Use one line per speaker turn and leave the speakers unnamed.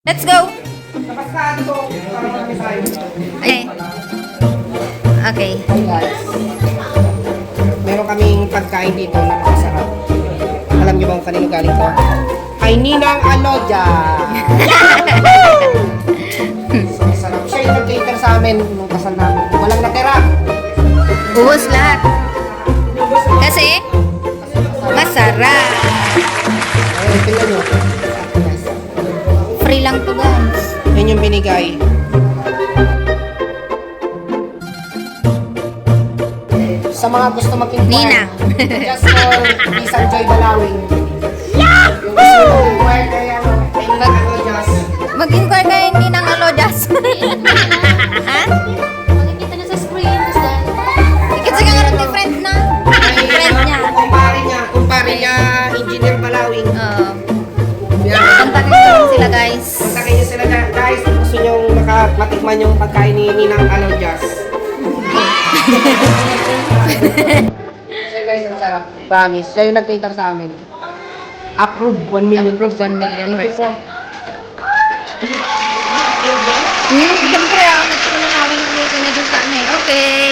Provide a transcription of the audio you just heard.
Let's go! Okay. Okay.
Hi guys. Meron kaming pagkain dito na masarap. Alam niyo ba kung kanino galing to? Kay Ninang Alodia. So, sarap. Siya yung nag-cater sa amin nung kasal namin. Walang natira.
Ubus lahat. Kasi, masarap.
Ayun, tingnan nyo.
Free lang to, guys.
Yan yung binigay. Sa mga gusto mag-inquire.
Nina.
Just for Isang Joy Balawing. Yung gusto mag-inquire kay Ninang Alodias.
Mag-inquire kayo ni Ninang Alodas. Ha?
Makikita na sa screen, tapos dahil.
Kasi nga nga different na. Friend niya.
Kumpare niya, Engineer Balawing. Yan.
Kontakin ko lang sila, guys.
Kontakin niyo sila guys. Gusto niyo matikman yung pagkain ni Ninang Alodias. So guys, ang sarap. Promise. Siya yung nag-cater sa amin. Approve 1 million.
Approve 1 million.
Siyempre, ako nagkaroon na awing pinagin sa ano eh.
Okay.